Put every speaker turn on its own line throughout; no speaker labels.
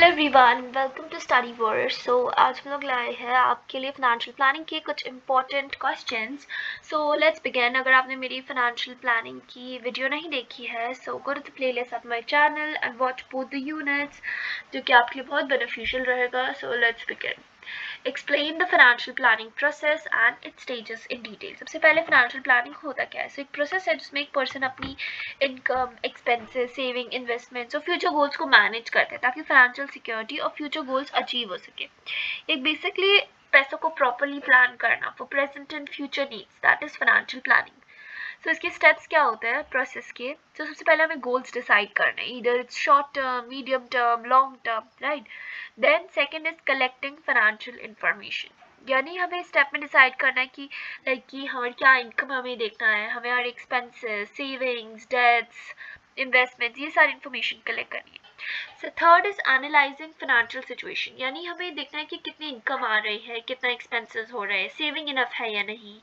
Hello everyone, welcome to study word. So आज हम लोग लाए हैं आपके लिए फाइनेंशियल प्लानिंग के कुछ important questions. So let's begin. अगर आपने मेरी फाइनेंशियल प्लानिंग की वीडियो नहीं देखी है, so go to the playlist of my channel and watch both the units, जो कि आपके लिए बहुत बेनिफिशियल रहेगा। So let's begin. Explain the financial planning process and its stages in detail. सबसे पहले फाइनेंशियल प्लानिंग होता क्या है? सो एक प्रोसेस है जिसमें एक पर्सन अपनी इनकम, एक्सपेंसेस, सेविंग, इन्वेस्टमेंट्स और फ्यूचर गोल्स को मैनेज करते हैं ताकि फाइनेंशियल सिक्योरिटी और फ्यूचर गोल्स अचीव हो सके। एक बेसिकली पैसों को प्रॉपरली प्लान करना for present and future needs, that is financial planning. So इसके स्टेप्स क्या होते हैं प्रोसेस के? तो सबसे पहले हमें गोल्स डिसाइड करना है, either it's short term, medium term, long term, right. Then second is collecting financial information, यानी हमें स्टेप में डिसाइड करना है कि हमारी क्या इनकम हमें देखना है, हमें हमारे एक्सपेंसेस, सेविंग्स, डेट्स, इन्वेस्टमेंट, ये सारी इन्फॉर्मेशन कलेक्ट करनी है। So third is analysing financial situation, यानी हमें देखना है कि कितनी इनकम आ रही है, कितना एक्सपेंसेस हो रहे हैं, सेविंग इनफ है या नहीं।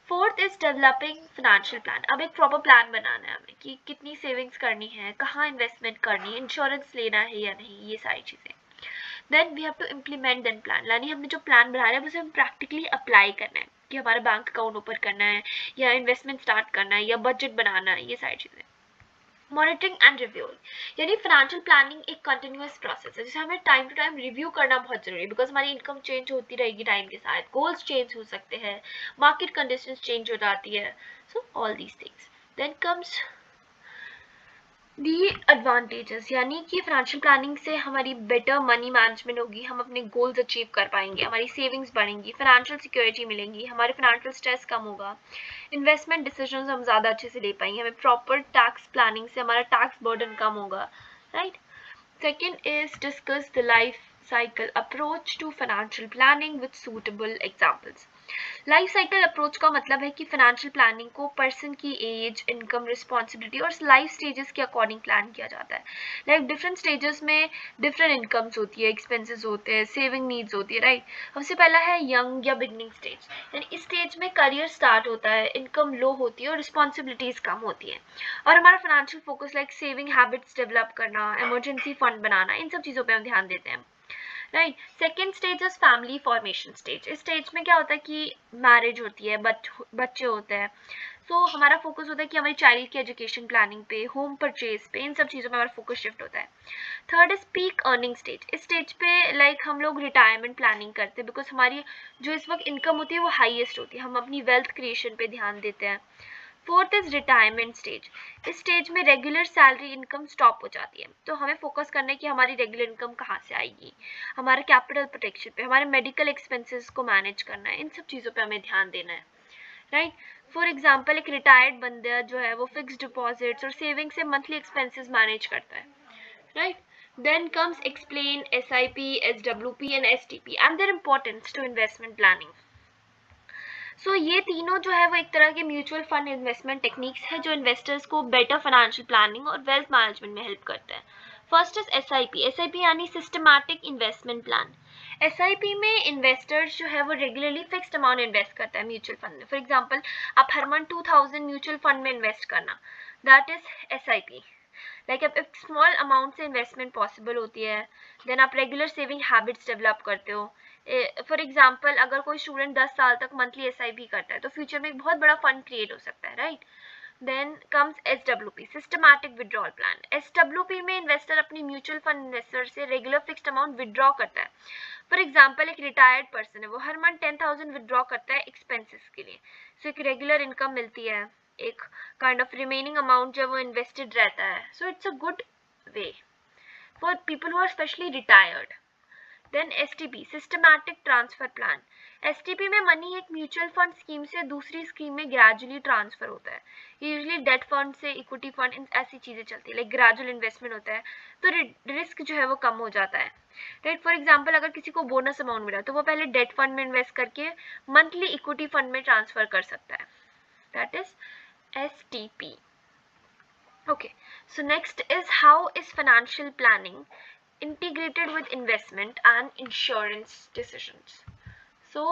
Fourth is developing financial plan, अब एक प्रॉपर प्लान बनाना है हमें कि कितनी सेविंग्स करनी है, कहाँ इन्वेस्टमेंट करनी है, इंश्योरेंस लेना है या नहीं, ये सारी चीज़ें। Then we have to implement then plan, यानी हमने जो प्लान बनाया है उसे हम प्रैक्टिकली अप्लाई करना है कि हमारा बैंक अकाउंट ओपन करना है या इन्वेस्टमेंट स्टार्ट करना है या बजट बनाना है, ये सारी चीज़ें। मॉनिटरिंग एंड रिव्यू, यानी फाइनेंशियल प्लानिंग एक कंटिन्यूअस प्रोसेस है जिसे हमें टाइम टू टाइम रिव्यू करना बहुत जरूरी है, बिकॉज हमारी इनकम चेंज होती रहेगी टाइम के साथ, गोल्स चेंज हो सकते हैं, मार्केट कंडीशंस चेंज हो जाती है। So all these things. Then comes the advantages, यानी कि फाइनेंशियल प्लानिंग से हमारी बेटर मनी मैनेजमेंट होगी, हम अपने गोल्स अचीव कर पाएंगे, हमारी सेविंग्स बढ़ेंगी, फाइनेंशियल सिक्योरिटी मिलेंगी, हमारे फाइनेंशियल स्ट्रेस कम होगा, इन्वेस्टमेंट डिसीजंस हम ज़्यादा अच्छे से ले पाएंगे, हमें प्रॉपर टैक्स प्लानिंग से हमारा टैक्स बर्डन कम होगा, right. Second is discuss the life cycle approach to financial planning with suitable examples. Life cycle approach का मतलब है कि फाइनेंशियल प्लानिंग को पर्सन की एज, इनकम, रिस्पॉन्सिबिलिटी और लाइफ स्टेजेस के अकॉर्डिंग प्लान किया जाता है। लाइक डिफरेंट स्टेजेस में डिफरेंट इनकम्स होती है, एक्सपेंसेस होते हैं, सेविंग नीड्स होती है, राइट। सबसे पहला है यंग या बिगनिंग स्टेज, यानी इस स्टेज में करियर स्टार्ट होता है, इनकम लो होती है और रिस्पॉन्सिबिलिटीज कम होती है, और हमारा financial focus like saving habits develop करना, इमरजेंसी फंड बनाना, इन सब चीज़ों पर हम ध्यान देते हैं, right. Second stage is family formation stage. इस स्टेज में क्या होता है कि मैरिज होती है, बच्चे होते हैं, सो हमारा फोकस होता है कि हमारी चाइल्ड की एजुकेशन प्लानिंग पे, होम परचेज पे, इन सब चीज़ों में हमारा फोकस शिफ्ट होता है। Third is peak earning stage. इस स्टेज पे लाइक हम लोग रिटायरमेंट प्लानिंग करते हैं, बिकॉज हमारी जो इस वक्त इनकम होती है वो हाईएस्ट होती है, हम अपनी वेल्थ क्रिएशन पे ध्यान देते हैं। Fourth is retirement stage. इस स्टेज में रेगुलर सैलरी इनकम स्टॉप हो जाती है, तो हमें फोकस करना है कि हमारी रेगुलर इनकम कहाँ से आएगी, हमारे कैपिटल प्रोटेक्शन पे, हमारे मेडिकल एक्सपेंसेस को मैनेज करना है, इन सब चीज़ों पे हमें ध्यान देना है, राइट। फॉर एग्जाम्पल एक रिटायर्ड बंदा जो है वो फिक्स डिपॉजिट्स और सेविंग से मंथली एक्सपेंसेस मैनेज करता है, right. Then comes explain SIP, SWP and STP and their importance to investment planning. So ये तीनों जो है वो एक तरह के म्यूचुअल फंड इन्वेस्टमेंट टेक्निक्स है जो इन्वेस्टर्स को बेटर फाइनेंशियल प्लानिंग और वेल्थ मैनेजमेंट में हेल्प करते हैं। फर्स्ट इज SIP यानी सिस्टमैटिक इन्वेस्टमेंट प्लान। SIP में इन्वेस्टर्स जो है वो रेगुलरली फिक्स्ड अमाउंट इन्वेस्ट करता है म्यूचुअल फंड में। फॉर एग्जांपल आप हर मंथ 2000 म्यूचुअल फंड में इन्वेस्ट करना, दैट इज SIP। लाइक अब एक स्मॉल अमाउंट से इन्वेस्टमेंट पॉसिबल होती है, देन आप रेगुलर सेविंग हैबिट्स डेवलप करते हो। फॉर एग्जाम्पल अगर कोई स्टूडेंट 10 साल तक मंथली SIP करता है तो फ्यूचर में एक बहुत बड़ा फंड क्रिएट हो सकता है, right. Then comes SWP, systematic withdrawal plan. SWP में इन्वेस्टर अपनी म्यूचुअल फंड इन्वेस्टर से रेगुलर फिक्स्ड अमाउंट विड्रॉ करता है। फॉर एग्जाम्पल एक रिटायर्ड पर्सन है, वो हर मंथ 10,000 विड्रॉ करता है एक्सपेंसेस के लिए, सो एक रेगुलर इनकम मिलती है, एक काइंड ऑफ रिमेनिंग अमाउंट जो वो इन्वेस्टेड रहता है, so it's a good way for people who are specially retired. Then STP, systematic transfer plan. STP में मनी एक म्यूचुअल फंड स्कीम से दूसरी स्कीम में ग्रेजुअली ट्रांसफर होता है, यूजुअली डेट फंड से इक्विटी फंड, ऐसी चीज़ें चलती है, लाइक ग्रेजुअल इन्वेस्टमेंट होता है, तो रिस्क जो है वो कम हो जाता है, राइट। फॉर एग्जाम्पल अगर किसी को बोनस अमाउंट मिला तो वो पहले डेट फंड में इन्वेस्ट करके मंथली इक्विटी फंड में ट्रांसफर कर सकता है, that is STP. Okay, so next is how is financial planning integrated with investment and insurance decisions. So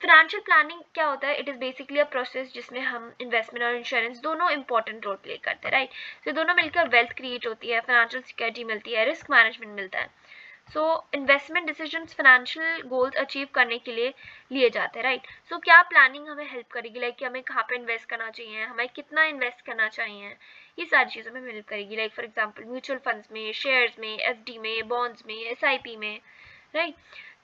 financial planning क्या होता है? It is basically a process जिसमें हम इन्वेस्टमेंट और इंश्योरेंस दोनों इंपॉर्टेंट रोल प्ले करते हैं, राइट? तो दोनों मिलकर वेल्थ क्रिएट होती है, फाइनेंशियल सिक्योरिटी मिलती है, रिस्क मैनेजमेंट मिलता है। So investment decisions financial goals achieve करने के लिए लिए जाते हैं, राइट? सो क्या प्लानिंग हमें हेल्प करेगी, लाइक कि हमें कहाँ पे इन्वेस्ट करना चाहिए, हमें कितना इन्वेस्ट करना चाहिए, ये सारी चीज़ों में हेल्प करेगी। Like for example mutual funds में, शेयर्स में, एफडी में, बॉन्ड्स में, एसआईपी में, राइट?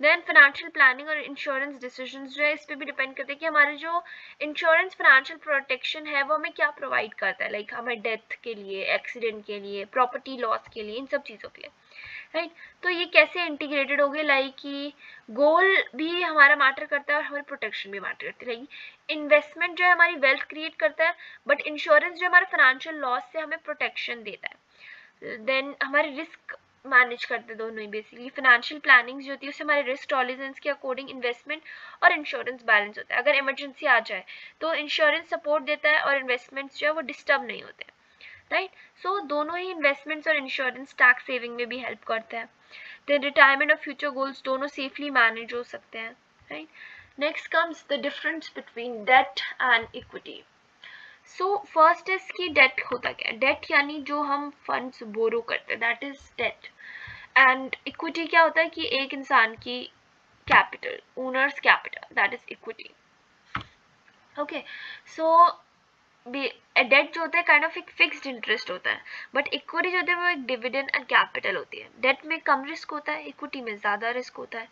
देन फाइनेंशियल प्लानिंग और इंश्योरेंस डिसीजंस जो है इस पर भी डिपेंड करते हैं कि हमारे जो इंश्योरेंस फाइनेंशियल प्रोटेक्शन है वो हमें क्या प्रोवाइड करता है, लाइक हमें डेथ के लिए, एक्सीडेंट के लिए, प्रॉपर्टी लॉस के लिए, इन सब चीज़ों के लिए, राइट? तो ये कैसे इंटीग्रेटेड हो गए, लाइक कि गोल भी हमारा मैटर करता है और हमारी प्रोटेक्शन भी मैटर करती रहेगी। इन्वेस्टमेंट जो है हमारी वेल्थ क्रिएट करता है, बट इंश्योरेंस जो हमारे फाइनेंशियल लॉस से हमें प्रोटेक्शन देता है। देन हमारे रिस्क मैनेज करते हैं दोनों ही। बेसिकली फाइनेंशियल प्लानिंग जो होती है उससे हमारे रिस्क टॉलरेंस के अकॉर्डिंग इन्वेस्टमेंट और इंश्योरेंस बैलेंस होता है। अगर इमरजेंसी आ जाए तो इंश्योरेंस सपोर्ट देता है और इन्वेस्टमेंट्स जो है वो डिस्टर्ब नहीं होते, राइट? सो दोनों ही इन्वेस्टमेंट्स और इंश्योरेंस टैक्स सेविंग में भी हेल्प करते हैं। देन रिटायरमेंट और फ्यूचर गोल्स दोनों सेफली मैनेज हो सकते हैं, right? Next comes the difference between debt and equity. So first is की डेट होता क्या है? डेट यानी जो हम फंड्स बोरो करते हैं, that is debt. And equity क्या होता है कि एक इंसान की capital, owners capital, that is equity. Okay, so debt जो होता है काइंड ऑफ एक फिक्स्ड इंटरेस्ट होता है, बट इक्विटी जो होता है वो एक डिविडेंड एंड कैपिटल होती है। डेट में कम रिस्क होता है, इक्विटी में ज़्यादा रिस्क होता है।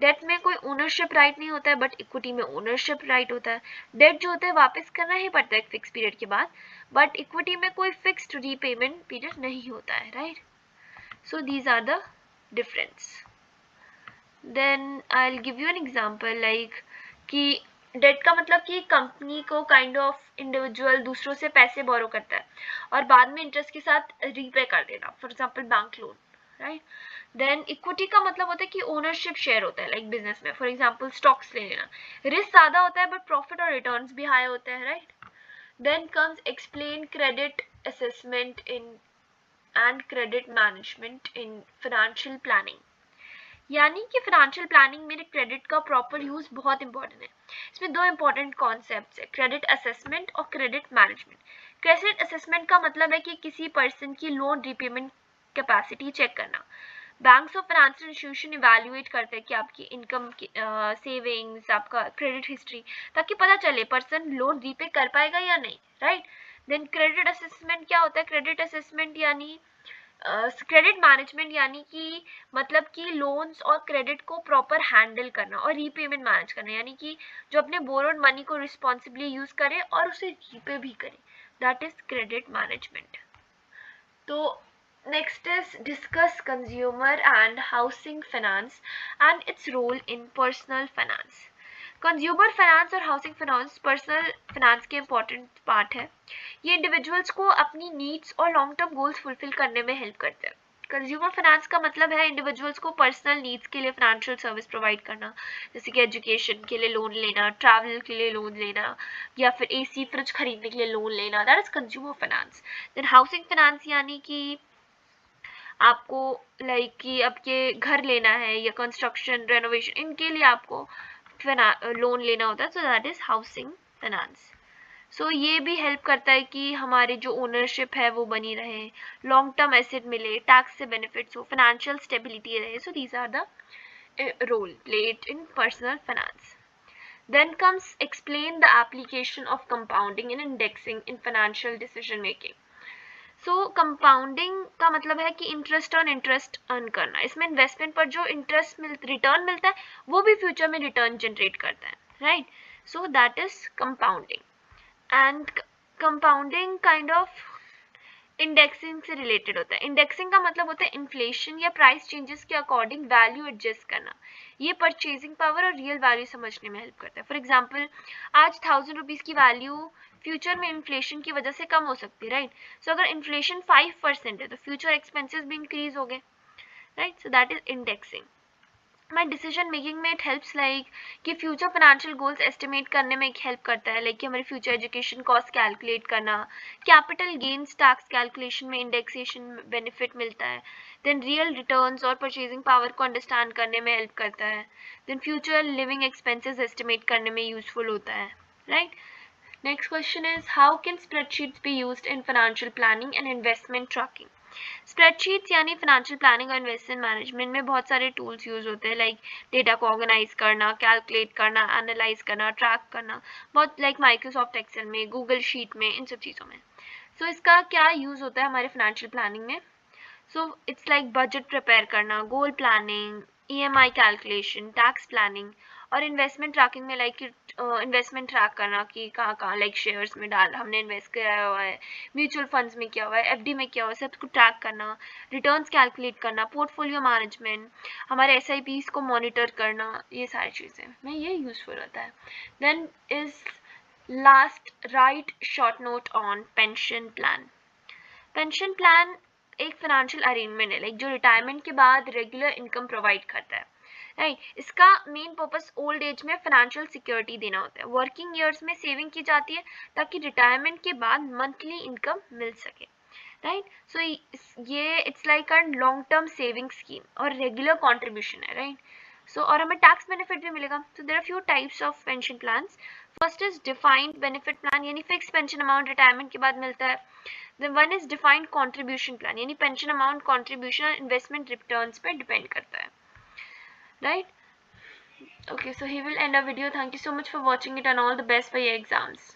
डेट में कोई ओनरशिप राइट नहीं होता है, बट इक्विटी में ओनरशिप राइट होता है। डेट जो होता है वापस करना ही पड़ता है एक फिक्स पीरियड के बाद, बट इक्विटी में कोई फिक्स्ड रीपेमेंट पीरियड नहीं होता है, right? So these are the difference. Then I will give you an example, like कि डेट का मतलब कि कंपनी को काइंड ऑफ इंडिविजुअल दूसरों से पैसे बोरो करता है और बाद में इंटरेस्ट के साथ रीपे कर देना, for example bank loan, right? Then equity का मतलब होता है कि ओनरशिप शेयर होता है, लाइक बिजनेस में फॉर एग्जांपल स्टॉक्स ले लेना। रिस्क ज़्यादा होता है बट प्रॉफिट और रिटर्न्स भी हाई होते हैं, right? Then comes explain credit assessment in and credit management in financial planning. यानी कि फाइनेंशियल प्लानिंग में क्रेडिट का प्रॉपर यूज बहुत इंपॉर्टेंट है। इसमें दो इंपॉर्टेंट कॉन्सेप्ट्स है, क्रेडिट असेसमेंट और क्रेडिट मैनेजमेंट। क्रेडिट असेसमेंट का मतलब है कि किसी पर्सन की लोन रिपेमेंट कैपेसिटी चेक करना। बैंक्स और फाइनेंशियल इंस्टीट्यूशन इवैल्यूएट करते हैं कि आपकी इनकम, सेविंग्स, आपका क्रेडिट हिस्ट्री, ताकि पता चले पर्सन लोन रीपे कर पाएगा या नहीं, राइट? देन क्रेडिट असेसमेंट क्या होता है? क्रेडिट असेसमेंट यानी क्रेडिट मैनेजमेंट, यानी कि मतलब कि लोन्स और क्रेडिट को प्रॉपर हैंडल करना और रीपेमेंट मैनेज करना, यानी कि जो अपने बोरोड मनी को रिस्पॉन्सिबली यूज करे और उसे रीपे भी करे, दैट इज क्रेडिट मैनेजमेंट। तो next is discuss consumer and housing finance and its role in personal finance. Consumer finance और हाउसिंग फाइनेंस पर्सनल फाइनेंस के इंपॉर्टेंट पार्ट है। ये इंडिविजुअल्स को अपनी नीड्स और लॉन्ग टर्म गोल्स फुलफिल करने में हेल्प करते हैं। कंज्यूमर फाइनेंस का मतलब है इंडिविजुअल्स को पर्सनल नीड्स के लिए फाइनेंशियल सर्विस प्रोवाइड करना, जैसे कि एजुकेशन के लिए लोन लेना, ट्रैवल के लिए लोन लेना, या फिर एसी फ्रिज खरीदने के लिए लोन लेना, that is consumer finance. Then housing finance यानी कि आपको लाइक कि आपके घर लेना है या कंस्ट्रक्शन, रेनोवेशन, इनके लिए आपको लोन लेना होता है, so that is housing finance. So ये भी हेल्प करता है कि हमारे जो ओनरशिप है वो बनी रहे, लॉन्ग टर्म एसेट मिले, टैक्स से बेनिफिट्स हो, फाइनेंशियल स्टेबिलिटी रहे। So these are the role played in personal finance. Then comes explain the application of compounding and indexing in financial decision making. So compounding का मतलब है कि interest on interest earn करना। इसमें investment पर जो return मिलता है वो भी फ्यूचर में रिटर्न जनरेट करता है, right? So that is compounding. And compounding kind of indexing से रिलेटेड होता है। इंडेक्सिंग का मतलब होता है इन्फ्लेशन या प्राइस चेंजेस के अकॉर्डिंग वैल्यू एडजस्ट करना। ये परचेजिंग पावर और रियल वैल्यू समझने में हेल्प करता है। फॉर एग्जांपल आज 1000 रुपीज़ की वैल्यू फ्यूचर में इन्फ्लेशन की वजह से कम हो सकती है, राइट? सो अगर इन्फ्लेशन 5% है तो फ्यूचर एक्सपेंसेस भी इंक्रीज हो गए, right? So that is indexing. हमारे डिसीजन मेकिंग में इट हेल्प्स लाइक कि फ्यूचर फाइनेंशियल गोल्स एस्टिमेट करने में एक हेल्प करता है, लाइक कि हमारी फ्यूचर एजुकेशन कॉस्ट कैलकुलेट करना, कैपिटल गेन्स टैक्स कैलकुलेशन में इंडेक्सेशन बेनिफिट मिलता है, देन रियल रिटर्न्स और परचेजिंग पावर को अंडरस्टैंड करने में हेल्प करता है, then future living expenses estimate करने में यूजफुल होता है, right. Next question is how can spreadsheets be used in financial planning and investment tracking. Spreadsheets यानी फाइनेंशियल प्लानिंग और इन्वेस्टमेंट मैनेजमेंट में बहुत सारे टूल्स यूज होते हैं, लाइक डेटा को ऑर्गेनाइज करना, कैलकुलेट करना, एनालाइज करना, ट्रैक करना, बहुत लाइक माइक्रोसॉफ्ट एक्सेल में, गूगल शीट में, इन सब चीज़ों में। सो इसका क्या यूज होता है हमारे फाइनेंशियल प्लानिंग में? So it's like budget prepare करना, goal planning, EMI calculation, tax planning, और इन्वेस्टमेंट ट्रैकिंग में लाइक इन्वेस्टमेंट ट्रैक करना कि कहाँ कहाँ लाइक शेयर्स में डाल हमने इन्वेस्ट किया हुआ है, म्यूचुअल फंड्स में किया हुआ है, एफडी में किया हुआ है, सबको ट्रैक करना, रिटर्न्स कैलकुलेट करना, पोर्टफोलियो मैनेजमेंट, हमारे एसआईपीज को मॉनिटर करना, ये सारी चीज़ें में ये यूजफुल होता है। Then is last right short note on pension plan. Pension plan एक फाइनेंशियल अरेंजमेंट है लाइक जो रिटायरमेंट के बाद रेगुलर इनकम प्रोवाइड करता है, राइट। इसका मेन पर्पस ओल्ड एज में फाइनेंशियल सिक्योरिटी देना होता है। वर्किंग ईयर्स में सेविंग की जाती है ताकि रिटायरमेंट के बाद मंथली इनकम मिल सके, राइट। सो ये it's like a long term saving scheme और रेगुलर कॉन्ट्रीब्यूशन है, राइट। सो और हमें टैक्स बेनिफिट भी मिलेगा। So there are few types of pension plans. First is defined benefit plan यानी फिक्स पेंशन अमाउंट रिटायरमेंट के बाद मिलता है। Then one is defined contribution plan यानी पेंशन अमाउंट कॉन्ट्रीब्यूशन और इन्वेस्टमेंट रिटर्न्स पे डिपेंड करता है, right. Okay, so he will end our video. Thank you so much for watching it and all the best for your exams.